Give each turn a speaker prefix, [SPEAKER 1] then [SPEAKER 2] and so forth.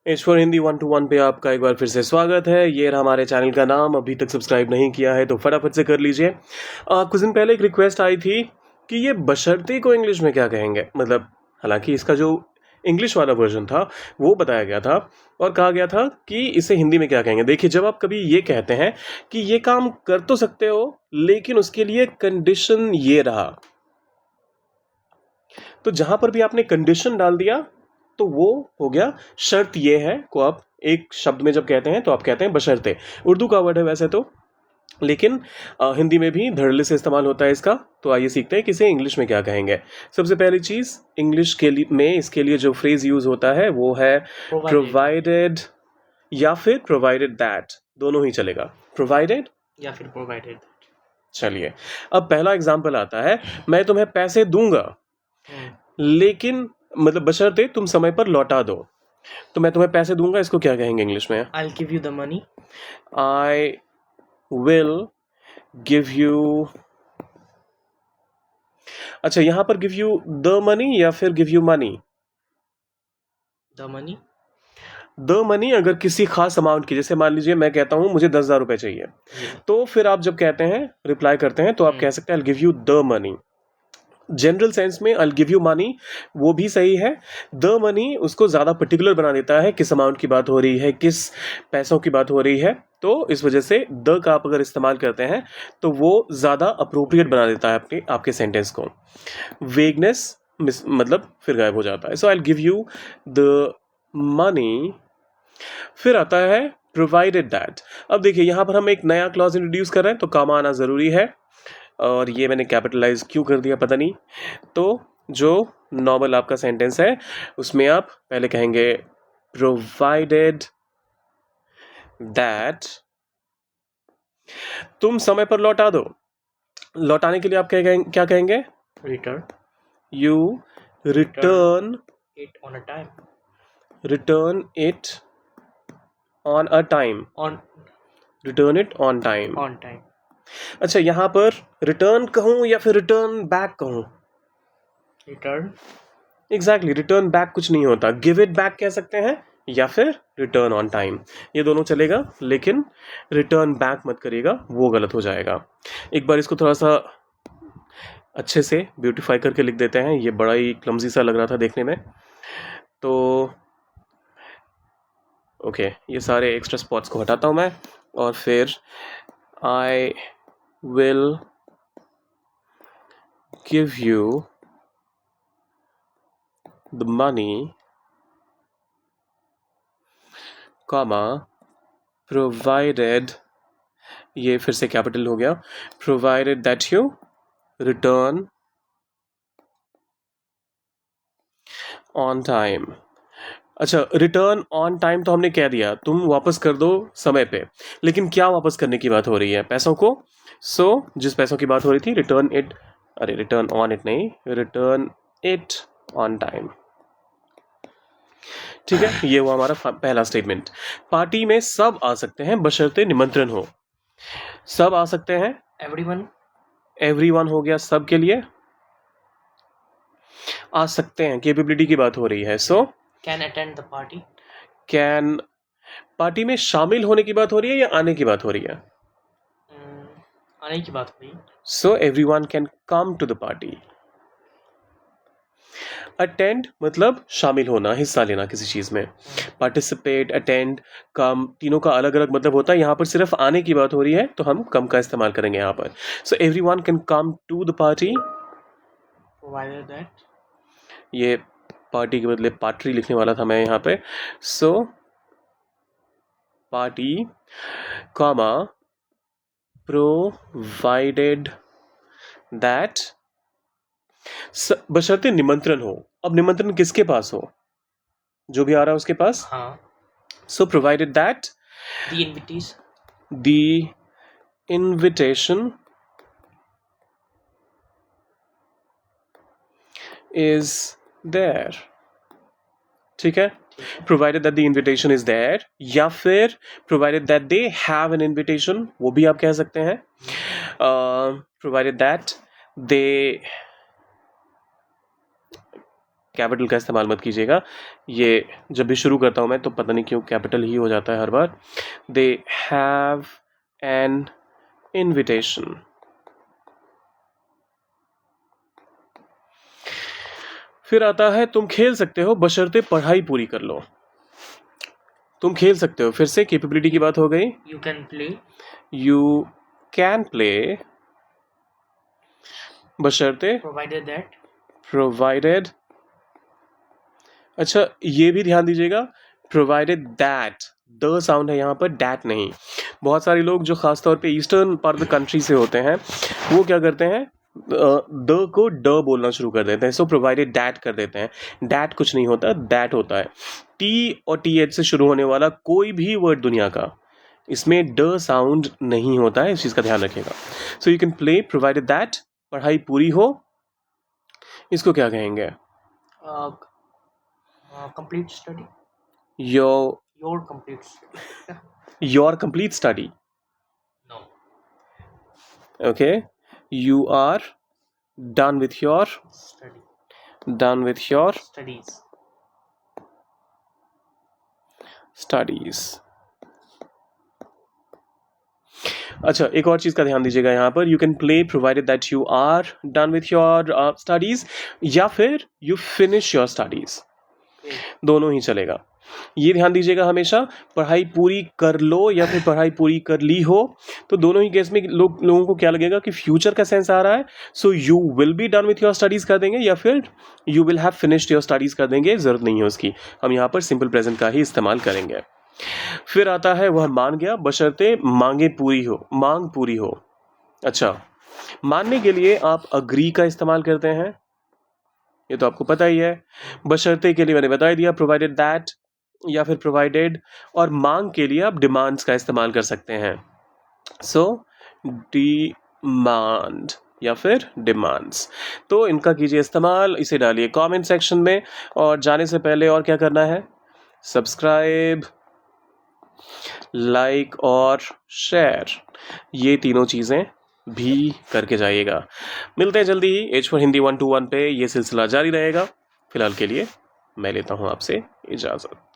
[SPEAKER 1] H for Hindi 1 to 1 पे आपका एक बार फिर से स्वागत है। ये रहा हमारे चैनल का नाम। अभी तक सब्सक्राइब नहीं किया है तो फटाफट से कर लीजिए। कुछ दिन पहले एक रिक्वेस्ट आई थी कि ये बशर्ते को इंग्लिश में क्या कहेंगे। मतलब हालांकि इसका जो इंग्लिश वाला वर्जन था वो बताया गया था और कहा गया था कि इसे हिंदी में क्या कहेंगे। देखिए, जब आप कभी ये कहते हैं कि ये काम कर तो सकते हो लेकिन उसके लिए कंडीशन ये रहा, तो जहां पर भी आपने कंडीशन डाल दिया तो वो हो गया शर्त ये है को आप एक शब्द में जब कहते हैं तो आप कहते हैं बशर्ते। उर्दू का वर्ड है वैसे तो, लेकिन हिंदी में भी धड़ल्ले से इस्तेमाल होता है इसका। तो आइए सीखते हैं कि इसे इंग्लिश में क्या कहेंगे। सबसे पहली चीज, इंग्लिश के लिए में इसके लिए जो फ्रेज यूज होता है वो है प्रोवाइडेड या फिर प्रोवाइडेड दैट, दोनों ही चलेगा। प्रोवाइडेड
[SPEAKER 2] या फिर प्रोवाइडेड।
[SPEAKER 1] चलिए, अब पहला एग्जाम्पल आता है, मैं तुम्हें पैसे दूंगा लेकिन मतलब बशर्ते तुम समय पर लौटा दो। तो मैं तुम्हें पैसे दूंगा, इसको क्या कहेंगे इंग्लिश में?
[SPEAKER 2] I'll give you the money.
[SPEAKER 1] I will give you। अच्छा, यहां पर गिव यू द मनी या फिर give you money?
[SPEAKER 2] The money.
[SPEAKER 1] The money अगर किसी खास अमाउंट की, जैसे मान लीजिए मैं कहता हूं मुझे 10,000 रुपए चाहिए, तो फिर आप जब कहते हैं रिप्लाई करते हैं तो आप कह सकते हैं I'll give you the money। General sense में I'll give you money वो भी सही है। द मनी उसको ज़्यादा पर्टिकुलर बना देता है, किस अमाउंट की बात हो रही है, किस पैसों की बात हो रही है। तो इस वजह से द का आप अगर इस्तेमाल करते हैं तो वो ज़्यादा अप्रोप्रिएट बना देता है आपके सेंटेंस को। वेगनेस मतलब फिर गायब हो जाता है। सो I'll give you the money। फिर आता है प्रोवाइडेड दैट। अब देखिए, यहाँ पर हम एक नया क्लॉज इंट्रोड्यूस कर रहे हैं तो कामा आना ज़रूरी है, और ये मैंने कैपिटलाइज क्यों कर दिया पता नहीं। तो जो नॉर्मल आपका सेंटेंस है उसमें आप पहले कहेंगे प्रोवाइडेड दैट तुम समय पर लौटा दो। लौटाने के लिए आप क्या कहेंगे?
[SPEAKER 2] Return
[SPEAKER 1] you return
[SPEAKER 2] it on a time.
[SPEAKER 1] Return it on a time.
[SPEAKER 2] On
[SPEAKER 1] return it on time.
[SPEAKER 2] time.
[SPEAKER 1] अच्छा, यहाँ पर रिटर्न कहूँ या फिर रिटर्न बैक कहूँ?
[SPEAKER 2] Return.
[SPEAKER 1] एग्जैक्टली, रिटर्न बैक कुछ नहीं होता, गिव इट बैक कह सकते हैं या फिर रिटर्न ऑन टाइम, ये दोनों चलेगा। लेकिन रिटर्न बैक मत करिएगा, वो गलत हो जाएगा। एक बार इसको थोड़ा सा अच्छे से ब्यूटीफाई करके लिख देते हैं, ये बड़ा ही क्लमजी सा लग रहा था देखने में। तो ओके, ये सारे एक्स्ट्रा स्पॉट्स को हटाता हूँ मैं, और फिर I will give you the money comma provided, ये फिर से कैपिटल हो गया, provided that you return on time. अच्छा, रिटर्न ऑन टाइम तो हमने कह दिया, तुम वापस कर दो समय पे, लेकिन क्या वापस करने की बात हो रही है? पैसों को। सो जिस पैसों की बात हो रही थी, रिटर्न इट, अरे रिटर्न ऑन इट नहीं, रिटर्न इट ऑन टाइम। ठीक है, ये हुआ हमारा पहला स्टेटमेंट। पार्टी में सब आ सकते हैं बशर्ते निमंत्रण हो। सब आ सकते हैं,
[SPEAKER 2] Everyone.
[SPEAKER 1] एवरीवन हो गया सब के लिए। आ सकते हैं, कैपेबिलिटी की बात हो रही है। सो
[SPEAKER 2] Can attend the party.
[SPEAKER 1] Can, party में शामिल होने की बात हो रही है या आने की बात हो रही है?
[SPEAKER 2] आने की बात हुई।
[SPEAKER 1] So everyone can come to the party. Attend मतलब शामिल होना, हिस्सा लेना किसी चीज में। पार्टिसिपेट, अटेंड, कम, तीनों का अलग अलग मतलब होता है। यहाँ पर सिर्फ आने की बात हो रही है तो हम कम का इस्तेमाल करेंगे यहाँ पर। So everyone can come to the party.
[SPEAKER 2] Provided that.
[SPEAKER 1] ये पार्टी के बदले पार्टी लिखने वाला था मैं यहाँ पे। So party comma provided that, बशर्ते निमंत्रण हो। अब निमंत्रण किसके पास हो? जो भी आ रहा है उसके पास।
[SPEAKER 2] हाँ.
[SPEAKER 1] So provided that
[SPEAKER 2] The invitees.
[SPEAKER 1] the invitation is there। ठीक है, provided that the invitation is there, या फिर provided that they have an invitation, वो भी आप कह सकते हैं। provided that they कैपिटल का इस्तेमाल मत कीजिएगा। ये जब भी शुरू करता हूँ मैं तो पता नहीं क्यों कैपिटल ही हो जाता है हर बार। They have an invitation. फिर आता है तुम खेल सकते हो बशर्ते पढ़ाई पूरी कर लो। तुम खेल सकते हो, फिर से कैपेबिलिटी की बात हो गई।
[SPEAKER 2] You can play
[SPEAKER 1] you can play बशर्ते
[SPEAKER 2] provided that
[SPEAKER 1] प्रोवाइडेड। अच्छा ये भी ध्यान दीजिएगा, प्रोवाइडेड दैट, द साउंड है यहाँ पर, डैट नहीं। बहुत सारे लोग जो खासतौर पे eastern part of the country से होते हैं वो क्या करते हैं, द को ड बोलना शुरू कर देते हैं, सो प्रोवाइडेड डैट कर देते हैं। डैट कुछ नहीं होता, दैट होता है। टी और टी एच से शुरू होने वाला कोई भी वर्ड दुनिया का, इसमें ड साउंड नहीं होता है, इस चीज़ का ध्यान रखिएगा। So you can play provided that, पढ़ाई पूरी हो, इसको क्या कहेंगे?
[SPEAKER 2] complete study.
[SPEAKER 1] Your
[SPEAKER 2] Your complete study.
[SPEAKER 1] Your complete study.
[SPEAKER 2] No.
[SPEAKER 1] Okay, you are done with your
[SPEAKER 2] Study. Studies.
[SPEAKER 1] studies। अच्छा एक और चीज़ का ध्यान दीजिएगा यहाँ पर, you can play provided that you are done with your studies, या फिर you finish your studies,
[SPEAKER 2] Okay.
[SPEAKER 1] दोनों ही चलेगा। ये ध्यान दीजिएगा हमेशा, पढ़ाई पूरी कर लो या फिर पढ़ाई पूरी कर ली हो, तो दोनों ही केस में लोगों को क्या लगेगा कि फ्यूचर का सेंस आ रहा है, so you will be done with your studies कर देंगे या फिर you will have finished your studies कर देंगे, ज़रूरत नहीं है उसकी, हम यहाँ पर सिंपल प्रेजेंट का ही इस्तेमाल करेंगे। फिर आता है वह मान गया बशर्ते मांगे पूरी हो, मांग पूरी हो। अच्छा, मानने के लिए आप अग्री का इस्तेमाल करते हैं, ये तो आपको पता ही है। बशर्ते के लिए मैंने बता दिया प्रोवाइडेड दैट या फिर प्रोवाइडेड, और मांग के लिए आप डिमांड्स का इस्तेमाल कर सकते हैं, सो डिमांड या फिर डिमांड्स। तो इनका कीजिए इस्तेमाल, इसे डालिए कमेंट सेक्शन में। और जाने से पहले और क्या करना है, सब्सक्राइब, लाइक और शेयर, ये तीनों चीज़ें भी करके जाइएगा। मिलते हैं जल्दी ही H4 हिंदी 121 पे, ये सिलसिला जारी रहेगा। फिलहाल के लिए मैं लेता हूँ आपसे इजाज़त।